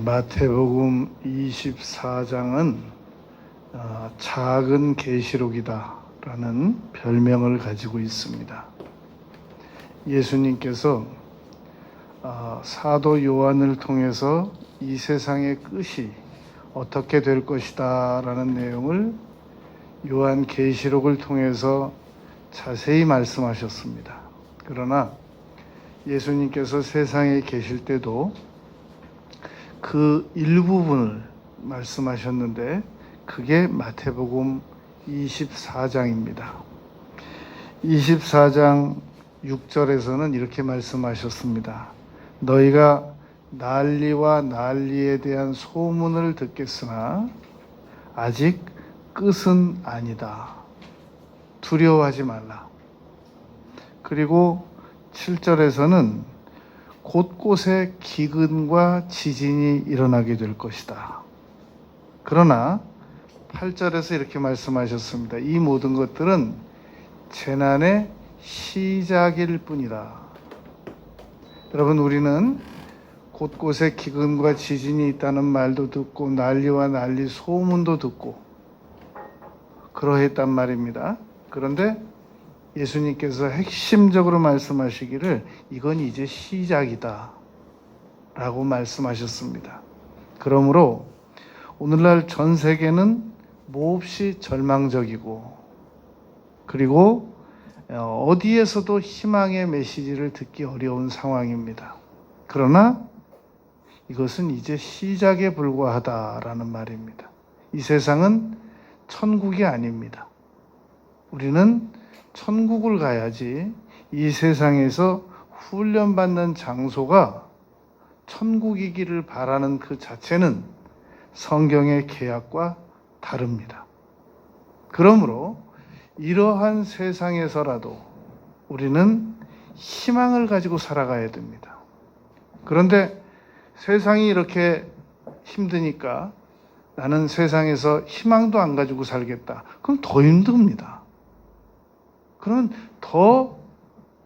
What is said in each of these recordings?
마태복음 24장은 작은 계시록이다라는 별명을 가지고 있습니다. 예수님께서 사도 요한을 통해서 이 세상의 끝이 어떻게 될 것이다 라는 내용을 요한 계시록을 통해서 자세히 말씀하셨습니다. 그러나 예수님께서 세상에 계실 때도 그 일부분을 말씀하셨는데 그게 마태복음 24장입니다. 24장 6절에서는 이렇게 말씀하셨습니다. 너희가 난리와 난리에 대한 소문을 듣겠으나 아직 끝은 아니다. 두려워하지 말라. 그리고 7절에서는 곳곳에 기근과 지진이 일어나게 될 것이다. 그러나 8절에서 이렇게 말씀하셨습니다. 이 모든 것들은 재난의 시작일 뿐이다. 여러분, 우리는 곳곳에 기근과 지진이 있다는 말도 듣고 난리와 난리 소문도 듣고 그러했단 말입니다. 그런데 예수님께서 핵심적으로 말씀하시기를 이건 이제 시작이다 라고 말씀하셨습니다. 그러므로 오늘날 전 세계는 몹시 절망적이고 그리고 어디에서도 희망의 메시지를 듣기 어려운 상황입니다. 그러나 이것은 이제 시작에 불과하다라는 말입니다. 이 세상은 천국이 아닙니다. 우리는 천국을 가야지 이 세상에서 훈련받는 장소가 천국이기를 바라는 그 자체는 성경의 계약과 다릅니다. 그러므로 이러한 세상에서라도 우리는 희망을 가지고 살아가야 됩니다. 그런데 세상이 이렇게 힘드니까 나는 세상에서 희망도 안 가지고 살겠다. 그럼 더 힘듭니다. 그러면 더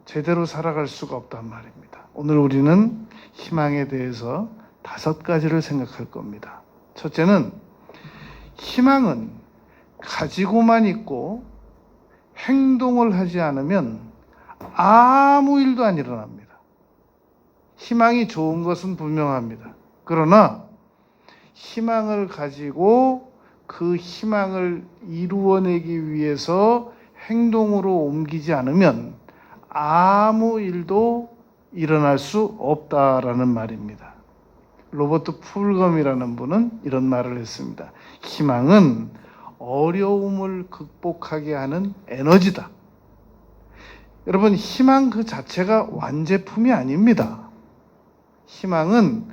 제대로 살아갈 수가 없단 말입니다. 오늘 우리는 희망에 대해서 5가지를 생각할 겁니다. 첫째는 희망은 가지고만 있고 행동을 하지 않으면 아무 일도 안 일어납니다. 희망이 좋은 것은 분명합니다. 그러나 희망을 가지고 그 희망을 이루어내기 위해서 행동으로 옮기지 않으면 아무 일도 일어날 수 없다라는 말입니다. 로버트 풀검이라는 분은 이런 말을 했습니다. 희망은 어려움을 극복하게 하는 에너지다. 여러분, 희망 그 자체가 완제품이 아닙니다. 희망은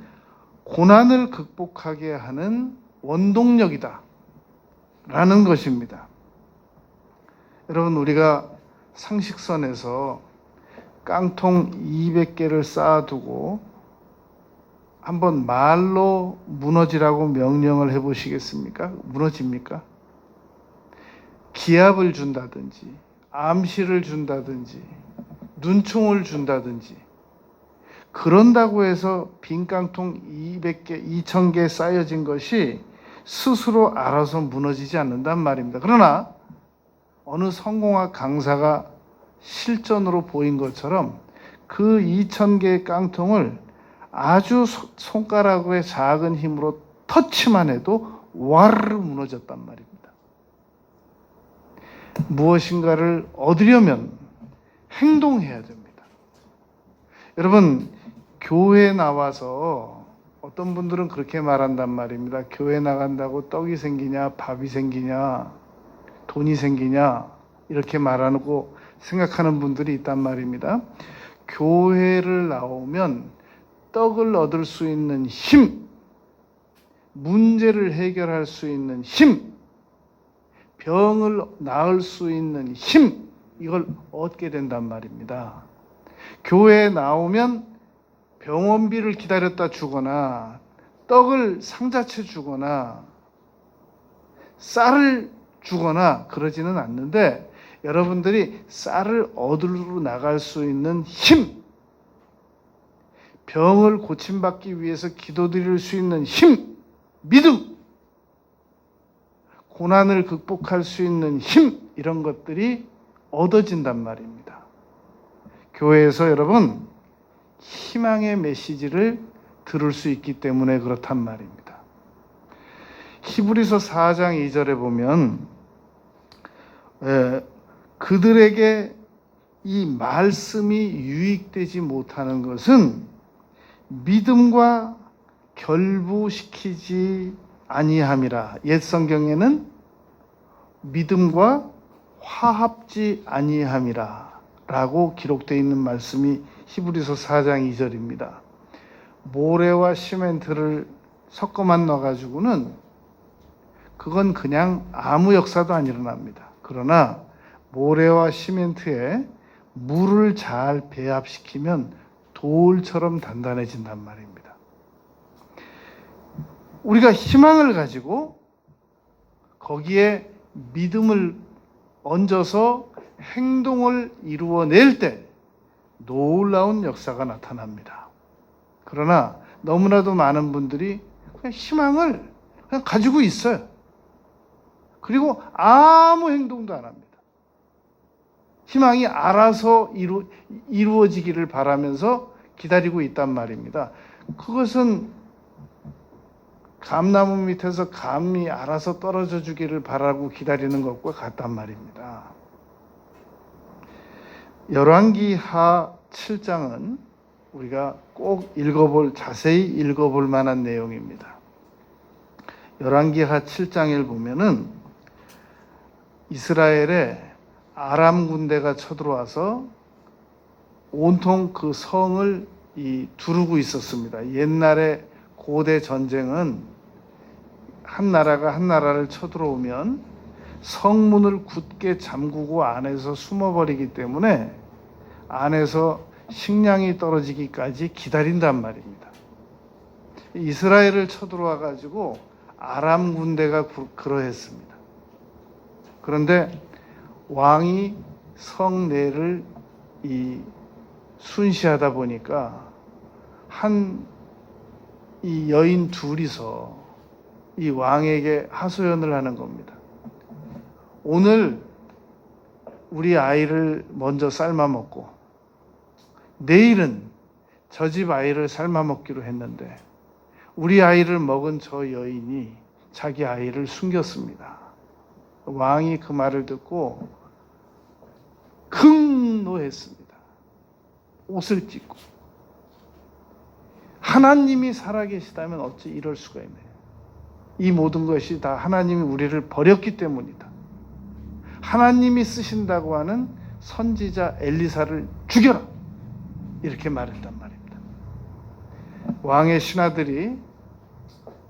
고난을 극복하게 하는 원동력이다 라는 것입니다. 여러분, 우리가 상식선에서 깡통 200개를 쌓아두고 한번 말로 무너지라고 명령을 해보시겠습니까? 무너집니까? 기압을 준다든지 암시를 준다든지 눈총을 준다든지 그런다고 해서 빈 깡통 200개, 2000개 쌓여진 것이 스스로 알아서 무너지지 않는단 말입니다. 그러나 어느 성공학 강사가 실전으로 보인 것처럼 그 2000개의 깡통을 아주 손가락의 작은 힘으로 터치만 해도 와르르 무너졌단 말입니다. 무엇인가를 얻으려면 행동해야 됩니다. 여러분, 교회에 나와서 어떤 분들은 그렇게 말한단 말입니다. 교회 나간다고 떡이 생기냐, 밥이 생기냐, 돈이 생기냐 이렇게 말하고 생각하는 분들이 있단 말입니다. 교회를 나오면 떡을 얻을 수 있는 힘, 문제를 해결할 수 있는 힘, 병을 나을 수 있는 힘, 이걸 얻게 된단 말입니다. 교회에 나오면 병원비를 기다렸다 주거나 떡을 상자채 주거나 쌀을 주거나 그러지는 않는데 여러분들이 쌀을 얻으러 나갈 수 있는 힘, 병을 고침받기 위해서 기도드릴 수 있는 힘, 믿음, 고난을 극복할 수 있는 힘, 이런 것들이 얻어진단 말입니다. 교회에서 여러분 희망의 메시지를 들을 수 있기 때문에 그렇단 말입니다. 히브리서 4장 2절에 보면 그들에게 이 말씀이 유익되지 못하는 것은 믿음과 결부시키지 아니함이라. 옛 성경에는 믿음과 화합지 아니함이라 라고 기록되어 있는 말씀이 히브리서 4장 2절입니다. 모래와 시멘트를 섞어만 넣어가지고는 그건 그냥 아무 역사도 안 일어납니다. 그러나 모래와 시멘트에 물을 잘 배합시키면 돌처럼 단단해진단 말입니다. 우리가 희망을 가지고 거기에 믿음을 얹어서 행동을 이루어낼 때 놀라운 역사가 나타납니다. 그러나 너무나도 많은 분들이 그냥 희망을 그냥 가지고 있어요. 그리고 아무 행동도 안 합니다. 희망이 알아서 이루어지기를 바라면서 기다리고 있단 말입니다. 그것은 감나무 밑에서 감이 알아서 떨어져 주기를 바라고 기다리는 것과 같단 말입니다. 열왕기하 7장은 우리가 꼭 자세히 읽어볼 만한 내용입니다. 열왕기하 7장을 보면은 이스라엘에 아람 군대가 쳐들어와서 온통 그 성을 두르고 있었습니다. 옛날에 고대 전쟁은 한 나라가 한 나라를 쳐들어오면 성문을 굳게 잠그고 안에서 숨어버리기 때문에 안에서 식량이 떨어지기까지 기다린단 말입니다. 이스라엘을 쳐들어와 가지고 아람 군대가 그러했습니다. 그런데 왕이 성내를 순시하다 보니까 이 여인 둘이서 이 왕에게 하소연을 하는 겁니다. 오늘 우리 아이를 먼저 삶아 먹고 내일은 저 집 아이를 삶아 먹기로 했는데 우리 아이를 먹은 저 여인이 자기 아이를 숨겼습니다. 왕이 그 말을 듣고 극노했습니다. 옷을 찢고 하나님이 살아계시다면 어찌 이럴 수가 있네요. 이 모든 것이 다 하나님이 우리를 버렸기 때문이다. 하나님이 쓰신다고 하는 선지자 엘리사를 죽여라. 이렇게 말했단 말입니다. 왕의 신하들이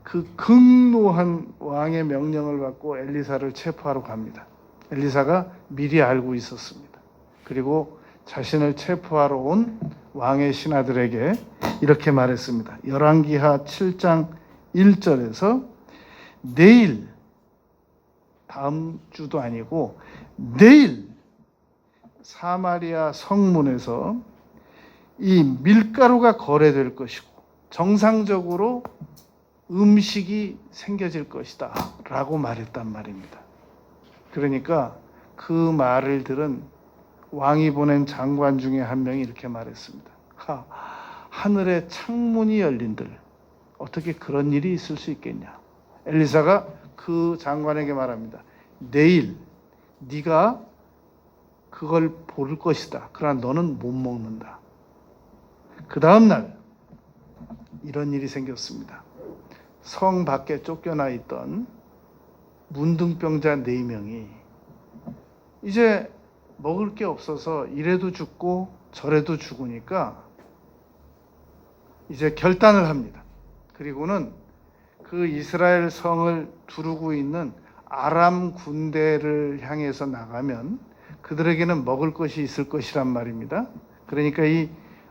그 극노한 왕의 명령을 받고 엘리사를 체포하러 갑니다. 엘리사가 미리 알고 있었습니다. 그리고 자신을 체포하러 온 왕의 신하들에게 이렇게 말했습니다. 열왕기하 7장 1절에서 내일, 다음 주도 아니고 내일 사마리아 성문에서 이 밀가루가 거래될 것이고 정상적으로 음식이 생겨질 것이다 라고 말했단 말입니다. 그러니까 그 말을 들은 왕이 보낸 장관 중에 한 명이 이렇게 말했습니다. 하늘에 창문이 열린들 어떻게 그런 일이 있을 수 있겠냐. 엘리사가 그 장관에게 말합니다. 내일 네가 그걸 볼 것이다. 그러나 너는 못 먹는다. 그 다음 날 이런 일이 생겼습니다. 성 밖에 쫓겨나 있던 문둥병자 4명이 이제 먹을 게 없어서 이래도 죽고 저래도 죽으니까 이제 결단을 합니다. 그리고는 그 이스라엘 성을 두르고 있는 아람 군대를 향해서 나가면 그들에게는 먹을 것이 있을 것이란 말입니다. 그러니까 이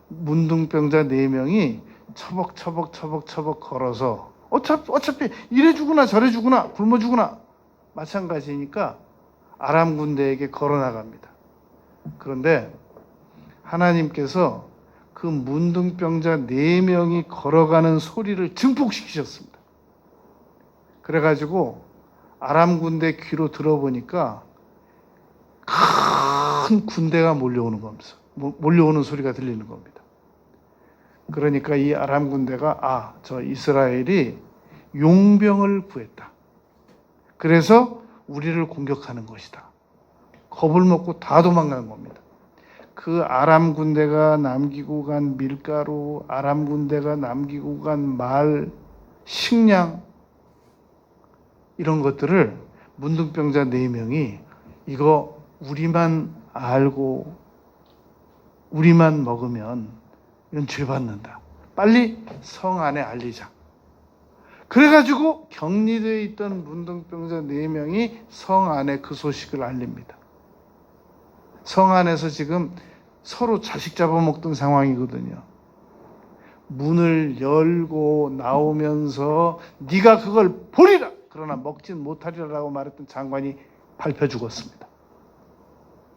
문둥병자 4명이 처벅처벅 걸어서 어차피 이래 죽으나 저래 죽으나 굶어 죽으나 마찬가지니까 아람 군대에게 걸어 나갑니다. 그런데 하나님께서 그 문둥병자 4명이 걸어가는 소리를 증폭시키셨습니다. 그래가지고 아람 군대 귀로 들어보니까 큰 군대가 몰려오는 겁니다. 몰려오는 소리가 들리는 겁니다. 그러니까 이 아람 군대가 저 이스라엘이 용병을 구했다. 그래서 우리를 공격하는 것이다. 겁을 먹고 다 도망간 겁니다. 그 아람 군대가 남기고 간 밀가루, 아람 군대가 남기고 간 말, 식량 이런 것들을 문둥병자 4명이 이거 우리만 알고 우리만 먹으면 이건 죄 받는다. 빨리 성 안에 알리자. 그래가지고 격리되어 있던 문둥병자 4명이 성 안에 그 소식을 알립니다. 성 안에서 지금 서로 자식 잡아먹던 상황이거든요. 문을 열고 나오면서 네가 그걸 보리라. 그러나 먹진 못하리라고 말했던 장관이 밟혀 죽었습니다.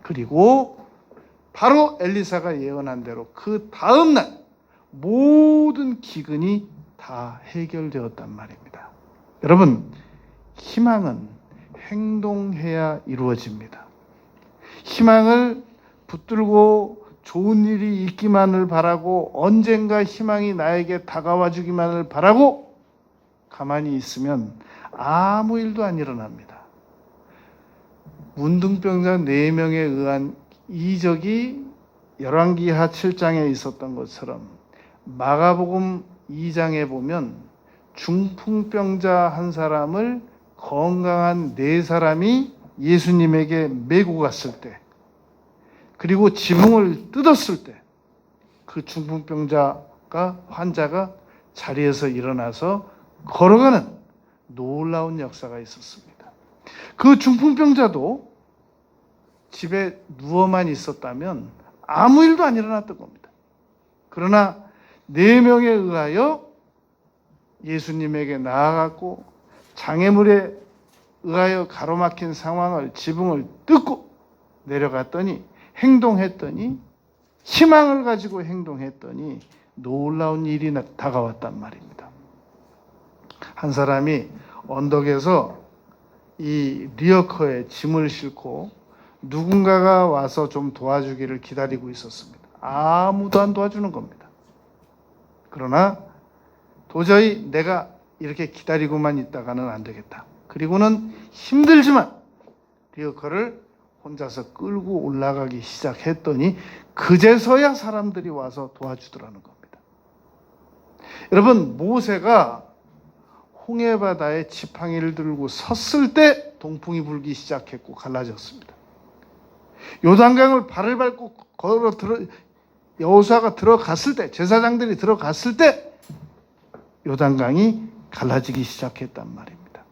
그리고 바로 엘리사가 예언한 대로 그 다음 날 모든 기근이 다 해결되었단 말입니다. 여러분, 희망은 행동해야 이루어집니다. 희망을 붙들고 좋은 일이 있기만을 바라고 언젠가 희망이 나에게 다가와 주기만을 바라고 가만히 있으면 아무 일도 안 일어납니다. 문둥병자 4명에 의한 이적이 열왕기하 7장에 있었던 것처럼 마가복음 2장에 보면 중풍병자 한 사람을 건강한 4사람이 예수님에게 메고 갔을 때, 그리고 지붕을 뜯었을 때 그 중풍병자가 환자가 자리에서 일어나서 걸어가는 놀라운 역사가 있었습니다. 그 중풍병자도 집에 누워만 있었다면 아무 일도 안 일어났던 겁니다. 그러나 4명에 의하여 예수님에게 나아갔고 장애물에 의하여 가로막힌 상황을 지붕을 뜯고 내려갔더니 행동했더니 희망을 가지고 행동했더니 놀라운 일이 다가왔단 말입니다. 한 사람이 언덕에서 이 리어커에 짐을 싣고 누군가가 와서 좀 도와주기를 기다리고 있었습니다. 아무도 안 도와주는 겁니다. 그러나 도저히 내가 이렇게 기다리고만 있다가는 안 되겠다. 그리고는 힘들지만 리어커를 혼자서 끌고 올라가기 시작했더니 그제서야 사람들이 와서 도와주더라는 겁니다. 여러분, 모세가 홍해바다에 지팡이를 들고 섰을 때 동풍이 불기 시작했고 갈라졌습니다. 요단강을 발을 밟고 여호수아가 들어갔을 때, 제사장들이 들어갔을 때 요단강이 갈라지기 시작했단 말입니다.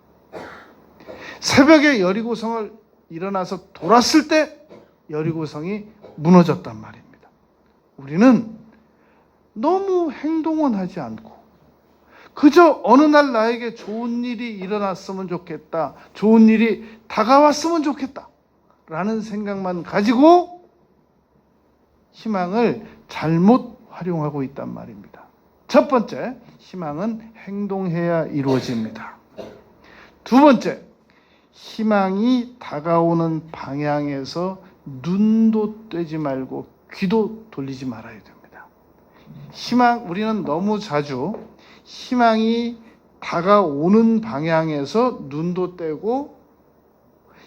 새벽에 여리고성을 일어나서 돌았을 때 여리고성이 무너졌단 말입니다. 우리는 너무 행동은 하지 않고 그저 어느 날 나에게 좋은 일이 일어났으면 좋겠다, 좋은 일이 다가왔으면 좋겠다 라는 생각만 가지고 희망을 잘못 활용하고 있단 말입니다. 첫 번째, 희망은 행동해야 이루어집니다. 두 번째, 희망이 다가오는 방향에서 눈도 떼지 말고 귀도 돌리지 말아야 됩니다. 우리는 너무 자주 희망이 다가오는 방향에서 눈도 떼고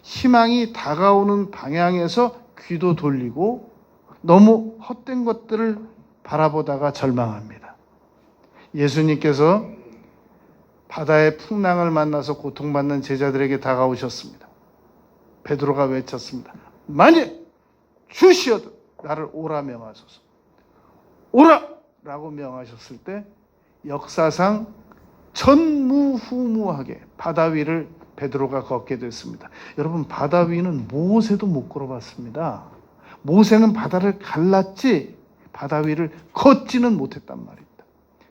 희망이 다가오는 방향에서 귀도 돌리고 너무 헛된 것들을 바라보다가 절망합니다. 예수님께서 바다의 풍랑을 만나서 고통받는 제자들에게 다가오셨습니다. 베드로가 외쳤습니다. 만일 주시어도 나를 오라 명하소서. 오라! 라고 명하셨을 때 역사상 전무후무하게 바다 위를 베드로가 걷게 됐습니다. 여러분, 바다 위는 모세도 못 걸어봤습니다. 모세는 바다를 갈랐지 바다 위를 걷지는 못했단 말입니다.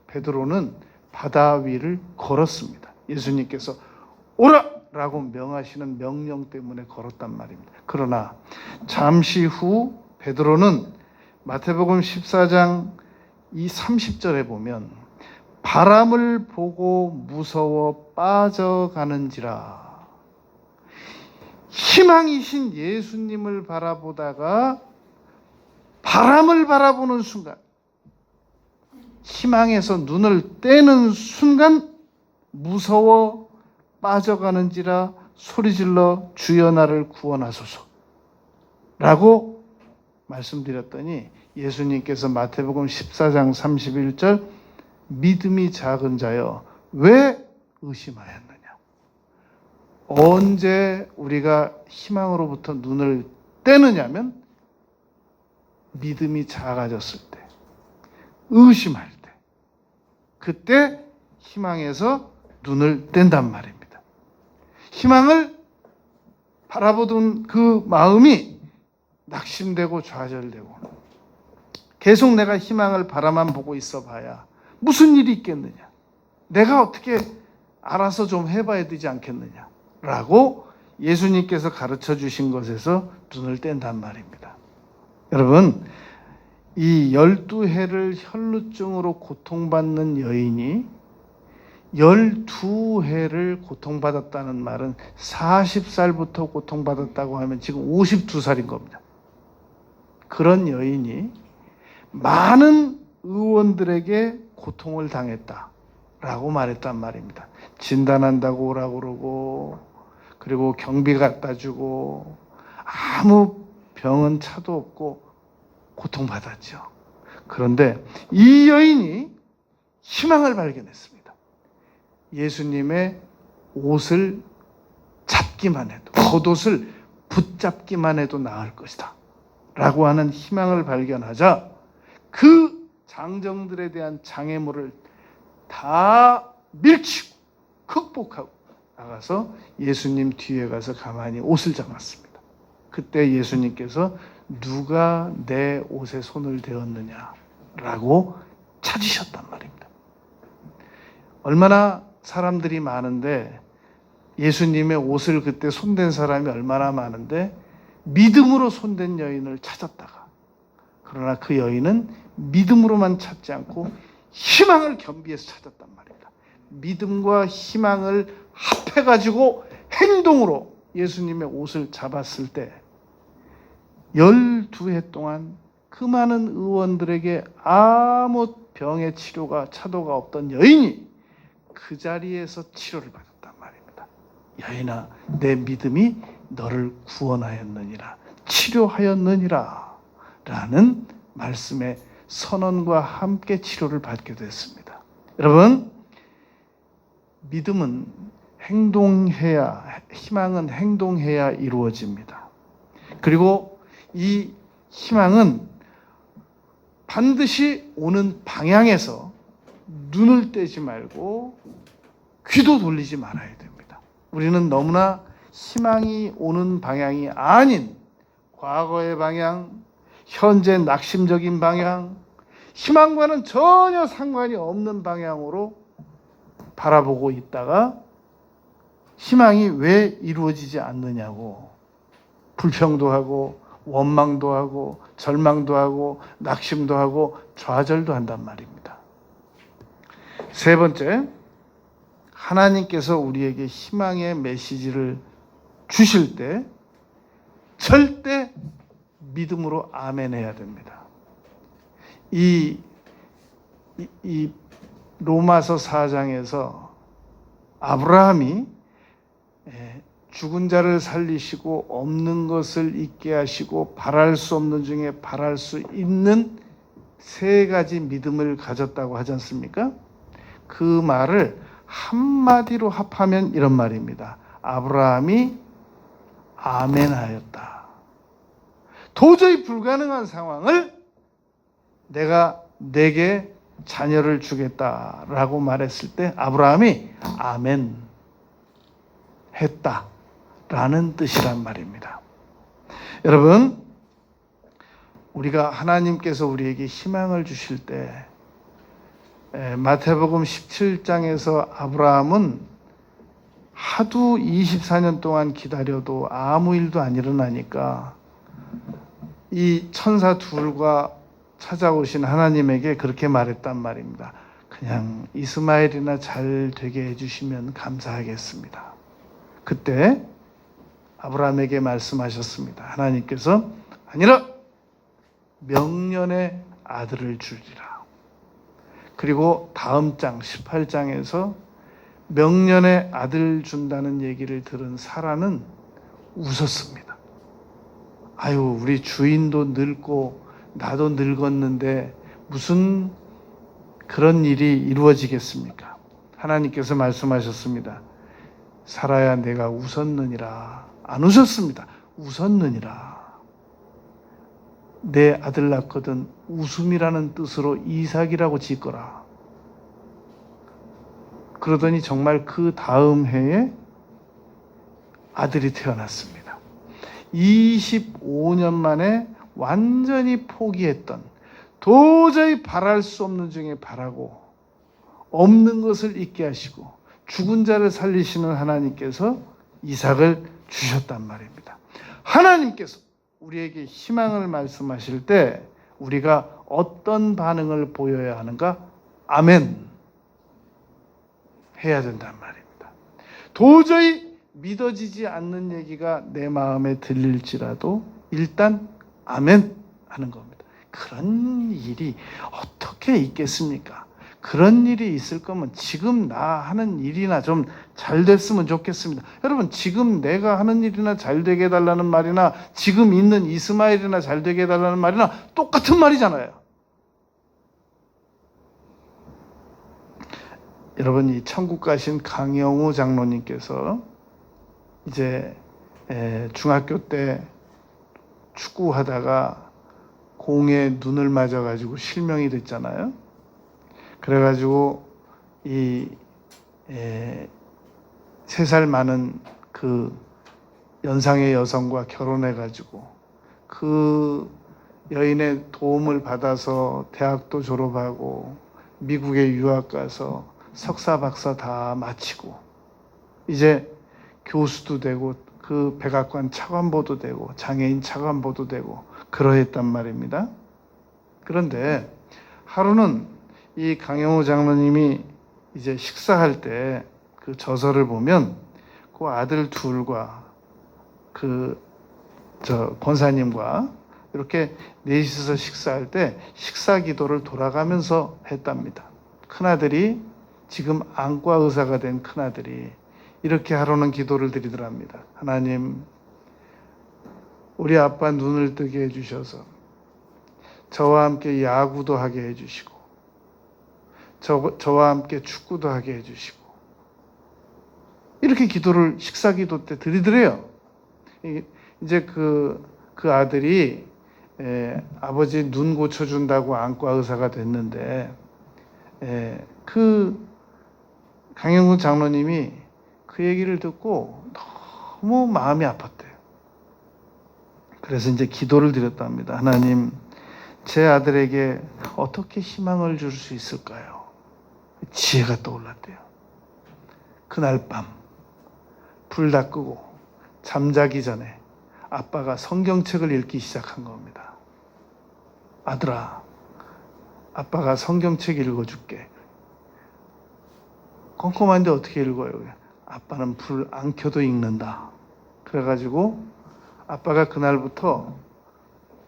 베드로는 바다 위를 걸었습니다. 예수님께서 오라! 라고 명하시는 명령 때문에 걸었단 말입니다. 그러나 잠시 후 베드로는 마태복음 14장 이 30절에 보면 바람을 보고 무서워 빠져가는지라. 희망이신 예수님을 바라보다가 바람을 바라보는 순간, 희망에서 눈을 떼는 순간 무서워 빠져가는지라 소리질러 주여 나를 구원하소서 라고 말씀드렸더니, 예수님께서 마태복음 14장 31절 믿음이 작은 자여 왜 의심하였느냐. 언제 우리가 희망으로부터 눈을 떼느냐면 믿음이 작아졌을 때, 의심할 때, 그때 희망에서 눈을 뗀단 말입니다. 희망을 바라보던 그 마음이 낙심되고 좌절되고, 계속 내가 희망을 바라만 보고 있어 봐야 무슨 일이 있겠느냐, 내가 어떻게 알아서 좀 해봐야 되지 않겠느냐 라고 예수님께서 가르쳐 주신 것에서 눈을 뗀단 말입니다. 여러분, 이 12해를 혈루증으로 고통받는 여인이 12해를 고통받았다는 말은 40살부터 고통받았다고 하면 지금 52살인 겁니다. 그런 여인이 많은 의원들에게 고통을 당했다라고 말했단 말입니다. 진단한다고 오라고 그러고, 그리고 경비 갖다 주고, 아무 병은 차도 없고 고통받았죠. 그런데 이 여인이 희망을 발견했습니다. 예수님의 옷을 잡기만 해도, 겉옷을 붙잡기만 해도 나을 것이다 라고 하는 희망을 발견하자, 그 장정들에 대한 장애물을 다 밀치고 극복하고 나가서 예수님 뒤에 가서 가만히 옷을 잡았습니다. 그때 예수님께서 누가 내 옷에 손을 대었느냐라고 찾으셨단 말입니다. 얼마나 사람들이 많은데, 예수님의 옷을 그때 손댄 사람이 얼마나 많은데 믿음으로 손댄 여인을 찾았다가, 그러나 그 여인은 믿음으로만 찾지 않고 희망을 겸비해서 찾았단 말입니다. 믿음과 희망을 합해가지고 행동으로 예수님의 옷을 잡았을 때 12해 동안 그 많은 의원들에게 아무 병의 치료가 차도가 없던 여인이 그 자리에서 치료를 받았단 말입니다. 여인아, 내 믿음이 너를 구원하였느니라, 치료하였느니라 라는 말씀의 선언과 함께 치료를 받게 됐습니다. 여러분, 믿음은 행동해야, 희망은 행동해야 이루어집니다. 그리고 이 희망은 반드시 오는 방향에서 눈을 떼지 말고 귀도 돌리지 말아야 됩니다. 우리는 너무나 희망이 오는 방향이 아닌 과거의 방향, 현재 낙심적인 방향, 희망과는 전혀 상관이 없는 방향으로 바라보고 있다가 희망이 왜 이루어지지 않느냐고 불평도 하고 원망도 하고 절망도 하고 낙심도 하고 좌절도 한단 말입니다. 세 번째, 하나님께서 우리에게 희망의 메시지를 주실 때 절대 믿음으로 아멘 해야 됩니다. 이 로마서 4장에서 아브라함이 죽은 자를 살리시고 없는 것을 있게 하시고 바랄 수 없는 중에 바랄 수 있는 세 가지 믿음을 가졌다고 하지 않습니까? 그 말을 한마디로 합하면 이런 말입니다. 아브라함이 아멘하였다. 도저히 불가능한 상황을 내가 내게 자녀를 주겠다라고 말했을 때 아브라함이 아멘 했다라는 뜻이란 말입니다. 여러분, 우리가 하나님께서 우리에게 희망을 주실 때 마태복음 17장에서 아브라함은 하도 24년 동안 기다려도 아무 일도 안 일어나니까 이 천사 둘과 찾아오신 하나님에게 그렇게 말했단 말입니다. 그냥 이스마엘이나 잘 되게 해주시면 감사하겠습니다. 그때 아브라함에게 말씀하셨습니다. 하나님께서 아니라 명년의 아들을 주리라. 그리고 다음 장 18장에서 명년의 아들 준다는 얘기를 들은 사라는 웃었습니다. 아유, 우리 주인도 늙고 나도 늙었는데 무슨 그런 일이 이루어지겠습니까? 하나님께서 말씀하셨습니다. 사라야, 내가 웃었느니라. 안 웃었습니다. 웃었느니라. 내 아들 낳거든 웃음이라는 뜻으로 이삭이라고 짓거라. 그러더니 정말 그 다음 해에 아들이 태어났습니다. 25년 만에 완전히 포기했던, 도저히 바랄 수 없는 중에 바라고 없는 것을 있게 하시고 죽은 자를 살리시는 하나님께서 이삭을 주셨단 말입니다. 하나님께서 우리에게 희망을 말씀하실 때 우리가 어떤 반응을 보여야 하는가? 아멘 해야 된단 말입니다. 도저히 믿어지지 않는 얘기가 내 마음에 들릴지라도 일단 아멘 하는 겁니다. 그런 일이 어떻게 있겠습니까? 그런 일이 있을 거면 지금 나 하는 일이나 좀 잘 됐으면 좋겠습니다. 여러분, 지금 내가 하는 일이나 잘 되게 해달라는 말이나 지금 있는 이스마엘이나 잘 되게 해달라는 말이나 똑같은 말이잖아요. 여러분, 이 천국 가신 강영우 장로님께서 이제 중학교 때 축구하다가 공에 눈을 맞아가지고 실명이 됐잖아요. 그래가지고 이 3살 많은 그 연상의 여성과 결혼해가지고 그 여인의 도움을 받아서 대학도 졸업하고 미국에 유학 가서 석사 박사 다 마치고 이제 교수도 되고 그 백악관 차관보도 되고 장애인 차관보도 되고 그러했단 말입니다. 그런데 하루는 이 강영우 장로님이 이제 식사할 때 그 저서를 보면 그 아들 둘과 권사님과 이렇게 넷이서 식사할 때 식사 기도를 돌아가면서 했답니다. 큰아들이 지금 안과 의사가 된 큰아들이 이렇게 하루는 기도를 드리더랍니다. 하나님, 우리 아빠 눈을 뜨게 해주셔서 저와 함께 야구도 하게 해주시고 저와 함께 축구도 하게 해주시고 이렇게 기도를 식사 기도 때 드리더래요. 이제 그 아들이 아버지 눈 고쳐준다고 안과 의사가 됐는데 그 강영훈 장로님이 그 얘기를 듣고 너무 마음이 아팠대요. 그래서 이제 기도를 드렸답니다. 하나님, 제 아들에게 어떻게 희망을 줄 수 있을까요? 지혜가 떠올랐대요. 그날 밤 불 다 끄고 잠자기 전에 아빠가 성경책을 읽기 시작한 겁니다. 아들아, 아빠가 성경책 읽어줄게. 컴컴한데 어떻게 읽어요? 아빠는 불 안 켜도 읽는다. 그래가지고 아빠가 그날부터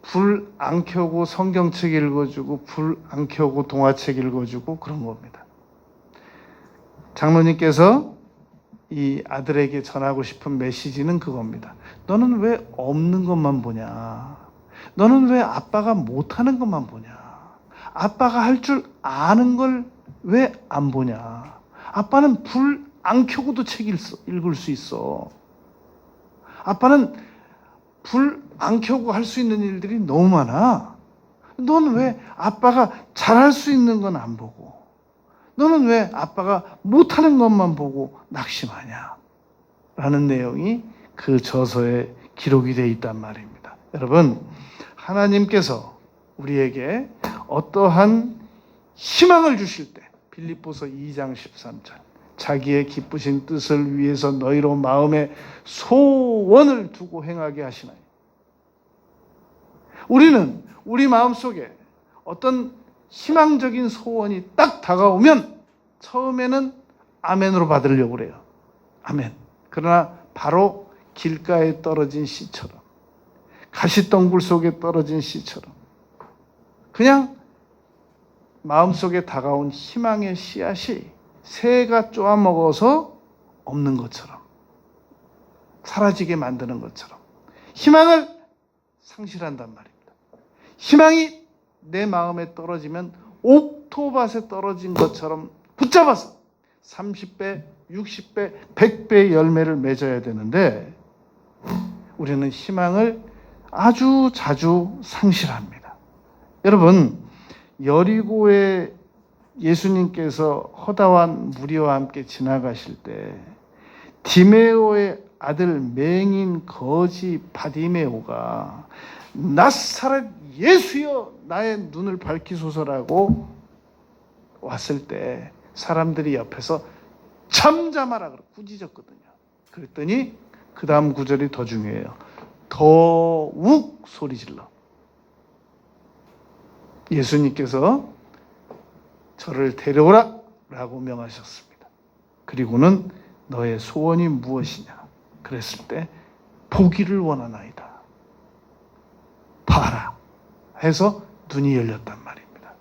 불 안 켜고 성경책 읽어주고 불 안 켜고 동화책 읽어주고 그런 겁니다. 장로님께서 이 아들에게 전하고 싶은 메시지는 그겁니다. 너는 왜 없는 것만 보냐? 너는 왜 아빠가 못하는 것만 보냐? 아빠가 할 줄 아는 걸 왜 안 보냐? 아빠는 불 안 켜고도 책 읽을 수 있어. 아빠는 불 안 켜고 할 수 있는 일들이 너무 많아. 너는 왜 아빠가 잘할 수 있는 건 안 보고, 너는 왜 아빠가 못하는 것만 보고 낙심하냐? 라는 내용이 그 저서에 기록이 되어 있단 말입니다. 여러분, 하나님께서 우리에게 어떠한 희망을 주실 때 빌립보서 2장 13절 자기의 기쁘신 뜻을 위해서 너희로 마음에 소원을 두고 행하게 하시나니, 우리는 우리 마음속에 어떤 희망적인 소원이 딱 다가오면 처음에는 아멘으로 받으려고 그래요. 아멘. 그러나 바로 길가에 떨어진 씨처럼, 가시덩굴 속에 떨어진 씨처럼 그냥 마음속에 다가온 희망의 씨앗이 새가 쪼아먹어서 없는 것처럼, 사라지게 만드는 것처럼 희망을 상실한단 말입니다. 희망이 내 마음에 떨어지면 옥토밭에 떨어진 것처럼 붙잡아서 30배, 60배, 100배의 열매를 맺어야 되는데 우리는 희망을 아주 자주 상실합니다. 여러분, 여리고에 예수님께서 허다한 무리와 함께 지나가실 때 디메오의 아들 맹인 거지 바디메오가 나사렛 예수여 나의 눈을 밝히소서라고 왔을 때 사람들이 옆에서 잠잠하라 그러고 꾸짖었거든요. 그랬더니 그 다음 구절이 더 중요해요. 더욱 소리질러. 예수님께서 저를 데려오라 라고 명하셨습니다. 그리고는 너의 소원이 무엇이냐 그랬을 때 보기를 원하나이다. 봐라 해서 눈이 열렸단 말입니다.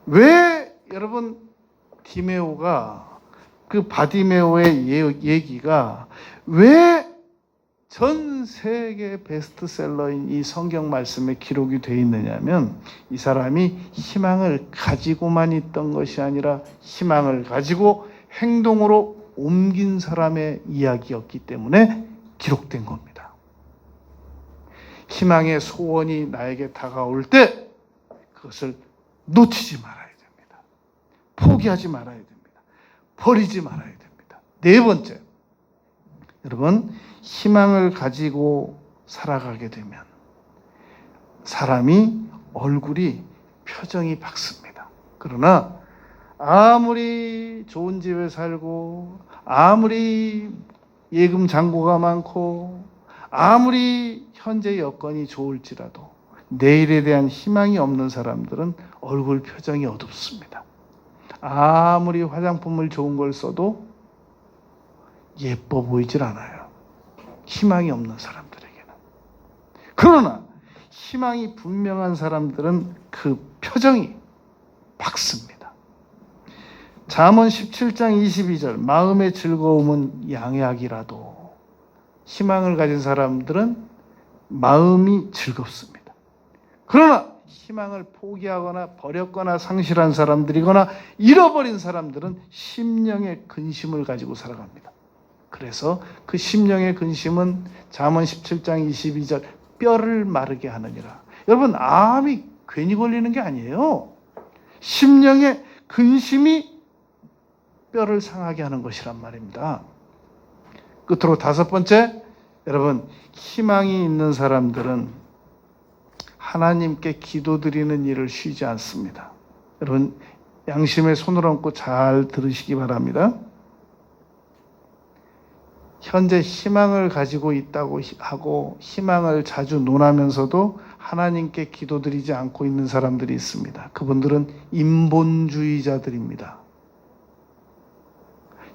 왜 여러분 디메오가 그 바디메오의 얘기가 왜 전 세계 베스트셀러인 이 성경 말씀에 기록이 되어 있느냐면 이 사람이 희망을 가지고만 있던 것이 아니라 희망을 가지고 행동으로 옮긴 사람의 이야기였기 때문에 기록된 겁니다. 희망의 소원이 나에게 다가올 때 그것을 놓치지 말아야 됩니다. 포기하지 말아야 됩니다. 버리지 말아야 됩니다. 네 번째, 여러분, 희망을 가지고 살아가게 되면 사람이 얼굴이 표정이 밝습니다. 그러나 아무리 좋은 집에 살고 아무리 예금 잔고가 많고 아무리 현재 여건이 좋을지라도 내일에 대한 희망이 없는 사람들은 얼굴 표정이 어둡습니다. 아무리 화장품을 좋은 걸 써도 예뻐 보이질 않아요. 희망이 없는 사람들에게는. 그러나 희망이 분명한 사람들은 그 표정이 밝습니다. 잠언 17장 22절 마음의 즐거움은 양약이라도 희망을 가진 사람들은 마음이 즐겁습니다. 그러나 희망을 포기하거나 버렸거나 상실한 사람들이거나 잃어버린 사람들은 심령의 근심을 가지고 살아갑니다. 그래서 그 심령의 근심은 잠언 17장 22절 뼈를 마르게 하느니라. 여러분, 암이 괜히 걸리는 게 아니에요. 심령의 근심이 뼈를 상하게 하는 것이란 말입니다. 끝으로 다섯 번째, 여러분, 희망이 있는 사람들은 하나님께 기도드리는 일을 쉬지 않습니다. 여러분, 양심에 손을 얹고 잘 들으시기 바랍니다. 현재 희망을 가지고 있다고 하고 희망을 자주 논하면서도 하나님께 기도드리지 않고 있는 사람들이 있습니다. 그분들은 인본주의자들입니다.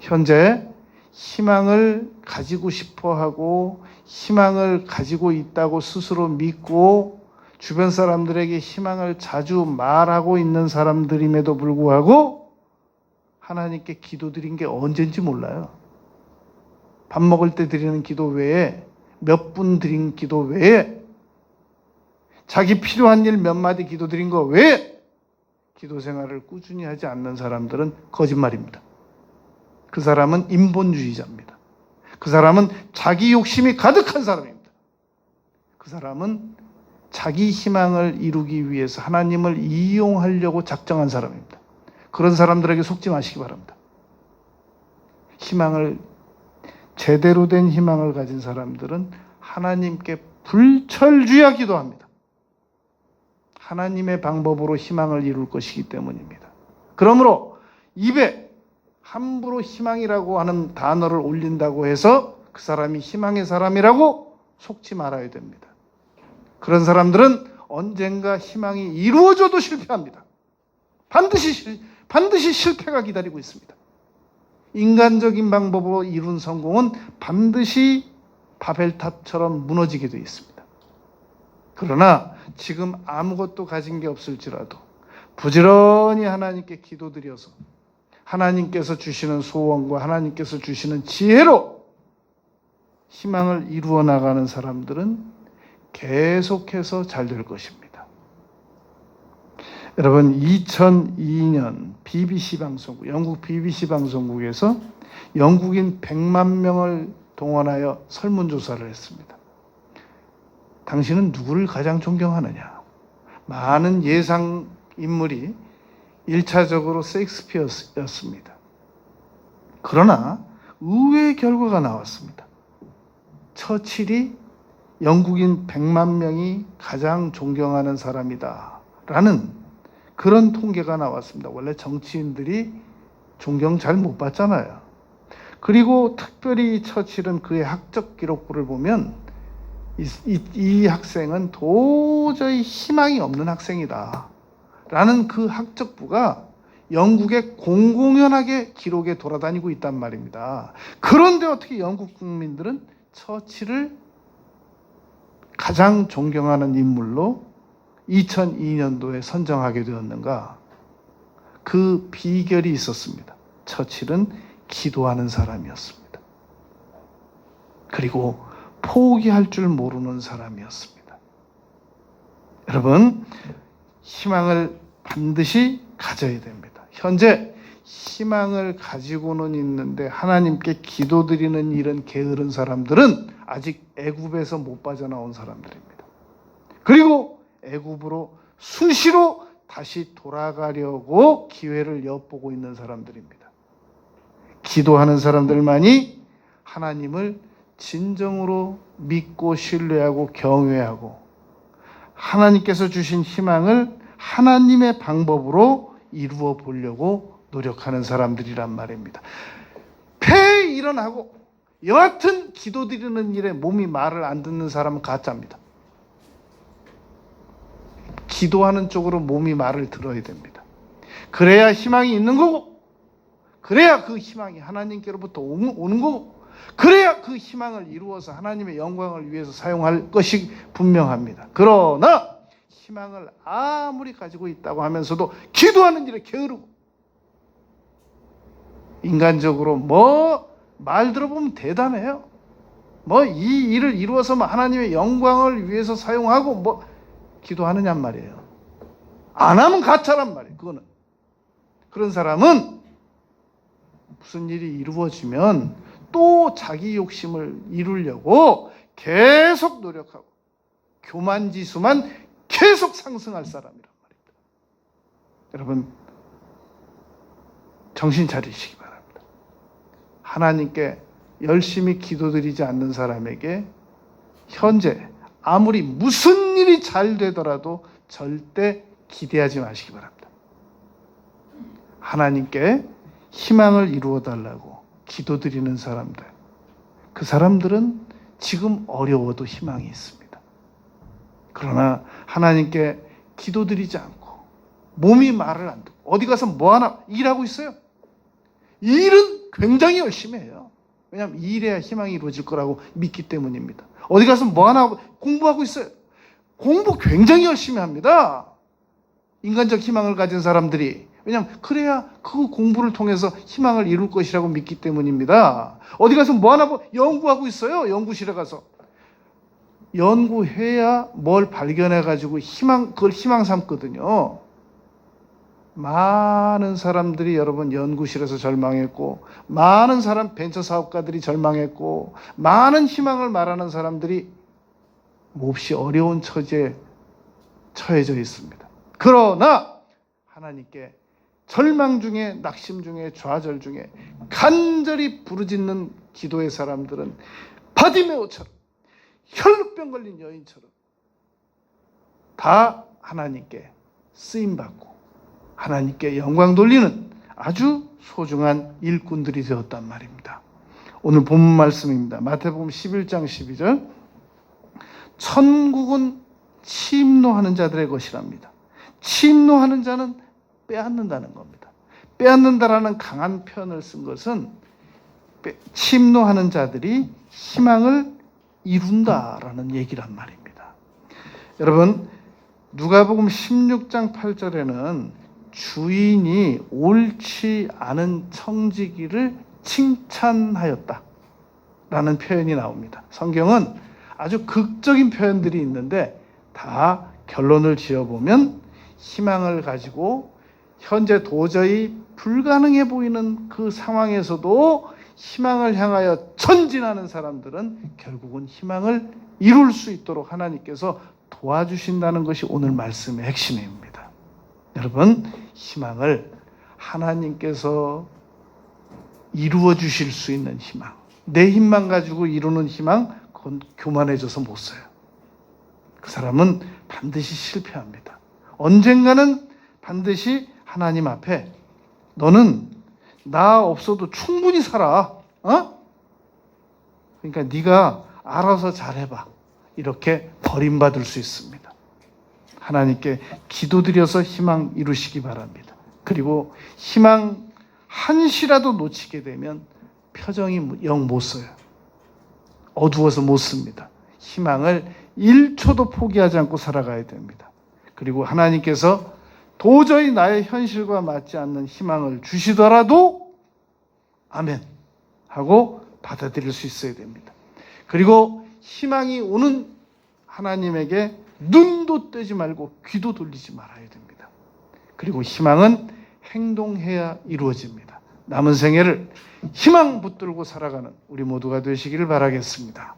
현재 희망을 가지고 싶어 하고 희망을 가지고 있다고 스스로 믿고 주변 사람들에게 희망을 자주 말하고 있는 사람들임에도 불구하고 하나님께 기도드린 게 언젠지 몰라요. 밥 먹을 때 드리는 기도 외에 몇 분 드린 기도 외에 자기 필요한 일 몇 마디 기도 드린 거 외에 기도 생활을 꾸준히 하지 않는 사람들은 거짓말입니다. 그 사람은 인본주의자입니다. 그 사람은 자기 욕심이 가득한 사람입니다. 그 사람은 자기 희망을 이루기 위해서 하나님을 이용하려고 작정한 사람입니다. 그런 사람들에게 속지 마시기 바랍니다. 제대로 된 희망을 가진 사람들은 하나님께 불철주야 기도합니다. 하나님의 방법으로 희망을 이룰 것이기 때문입니다. 그러므로 입에 함부로 희망이라고 하는 단어를 올린다고 해서 그 사람이 희망의 사람이라고 속지 말아야 됩니다. 그런 사람들은 언젠가 희망이 이루어져도 실패합니다. 반드시 실패가 기다리고 있습니다. 인간적인 방법으로 이룬 성공은 반드시 바벨탑처럼 무너지게 되어 있습니다. 그러나 지금 아무것도 가진 게 없을지라도 부지런히 하나님께 기도드려서 하나님께서 주시는 소원과 하나님께서 주시는 지혜로 희망을 이루어 나가는 사람들은 계속해서 잘 될 것입니다. 여러분, 2002년 BBC 방송국, 영국 BBC 방송국에서 영국인 100만 명을 동원하여 설문조사를 했습니다. 당신은 누구를 가장 존경하느냐? 많은 예상 인물이 1차적으로 셰익스피어였습니다. 그러나 의외의 결과가 나왔습니다. 처칠이 영국인 100만 명이 가장 존경하는 사람이다 라는 그런 통계가 나왔습니다. 원래 정치인들이 존경 잘 못 받잖아요. 그리고 특별히 처칠은 그의 학적 기록부를 보면 이 학생은 도저히 희망이 없는 학생이다 라는 그 학적부가 영국에 공공연하게 기록에 돌아다니고 있단 말입니다. 그런데 어떻게 영국 국민들은 처칠을 가장 존경하는 인물로 2002년도에 선정하게 되었는가? 그 비결이 있었습니다. 처칠은 기도하는 사람이었습니다. 그리고 포기할 줄 모르는 사람이었습니다. 여러분, 희망을 반드시 가져야 됩니다. 현재 희망을 가지고는 있는데 하나님께 기도드리는 일은 게으른 사람들은 아직 애굽에서 못 빠져나온 사람들입니다. 그리고 애굽으로 수시로 다시 돌아가려고 기회를 엿보고 있는 사람들입니다. 기도하는 사람들만이 하나님을 진정으로 믿고 신뢰하고 경외하고 하나님께서 주신 희망을 하나님의 방법으로 이루어 보려고 노력하는 사람들이란 말입니다. 폐에 일어나고 여하튼 기도드리는 일에 몸이 말을 안 듣는 사람은 가짜입니다. 기도하는 쪽으로 몸이 말을 들어야 됩니다. 그래야 희망이 있는 거고, 그래야 그 희망이 하나님께로부터 오는 거고, 그래야 그 희망을 이루어서 하나님의 영광을 위해서 사용할 것이 분명합니다. 그러나 희망을 아무리 가지고 있다고 하면서도 기도하는 일에 게으르고, 인간적으로 말 들어보면 대단해요. 이 일을 이루어서 하나님의 영광을 위해서 사용하고 기도하느냔 말이에요. 안 하면 가짜란 말이에요. 그거는. 그런 사람은 무슨 일이 이루어지면 또 자기 욕심을 이루려고 계속 노력하고 교만지수만 계속 상승할 사람이란 말입니다. 여러분, 정신 차리시기 바랍니다. 하나님께 열심히 기도드리지 않는 사람에게 현재 아무리 무슨 일이 잘 되더라도 절대 기대하지 마시기 바랍니다. 하나님께 희망을 이루어 달라고 기도드리는 사람들, 그 사람들은 지금 어려워도 희망이 있습니다. 그러나 하나님께 기도드리지 않고 몸이 말을 안 듣고 어디 가서 하나 일하고 있어요. 일은 굉장히 열심히 해요. 왜냐하면 일해야 희망이 이루어질 거라고 믿기 때문입니다. 어디 가서 하나 공부하고 있어요. 공부 굉장히 열심히 합니다. 인간적 희망을 가진 사람들이. 왜냐하면 그래야 그 공부를 통해서 희망을 이룰 것이라고 믿기 때문입니다. 어디 가서 하나 연구하고 있어요. 연구실에 가서. 연구해야 뭘 발견해가지고 그걸 희망 삼거든요. 많은 사람들이 여러분 연구실에서 절망했고, 많은 벤처 사업가들이 절망했고, 많은 희망을 말하는 사람들이 몹시 어려운 처지에 처해져 있습니다. 그러나 하나님께 절망 중에, 낙심 중에, 좌절 중에 간절히 부르짖는 기도의 사람들은 바디메오처럼, 혈루병 걸린 여인처럼 다 하나님께 쓰임받고 하나님께 영광 돌리는 아주 소중한 일꾼들이 되었단 말입니다. 오늘 본문 말씀입니다. 마태복음 11장 12절. 천국은 침노하는 자들의 것이랍니다. 침노하는 자는 빼앗는다는 겁니다. 빼앗는다라는 강한 표현을 쓴 것은 침노하는 자들이 희망을 이룬다라는 얘기란 말입니다. 여러분, 누가복음 16장 8절에는 주인이 옳지 않은 청지기를 칭찬하였다 라는 표현이 나옵니다. 성경은 아주 극적인 표현들이 있는데 다 결론을 지어보면 희망을 가지고 현재 도저히 불가능해 보이는 그 상황에서도 희망을 향하여 전진하는 사람들은 결국은 희망을 이룰 수 있도록 하나님께서 도와주신다는 것이 오늘 말씀의 핵심입니다. 여러분, 희망을 하나님께서 이루어 주실 수 있는 희망, 내 힘만 가지고 이루는 희망, 그건 교만해져서 못 써요. 그 사람은 반드시 실패합니다. 언젠가는 반드시 하나님 앞에 너는 나 없어도 충분히 살아. 그러니까 네가 알아서 잘해봐. 이렇게 버림받을 수 있습니다. 하나님께 기도드려서 희망 이루시기 바랍니다. 그리고 희망 한시라도 놓치게 되면 표정이 영 못 써요. 어두워서 못 씁니다. 희망을 1초도 포기하지 않고 살아가야 됩니다. 그리고 하나님께서 도저히 나의 현실과 맞지 않는 희망을 주시더라도 아멘 하고 받아들일 수 있어야 됩니다. 그리고 희망이 오는 하나님에게 눈도 떼지 말고 귀도 돌리지 말아야 됩니다. 그리고 희망은 행동해야 이루어집니다. 남은 생애를 희망 붙들고 살아가는 우리 모두가 되시기를 바라겠습니다.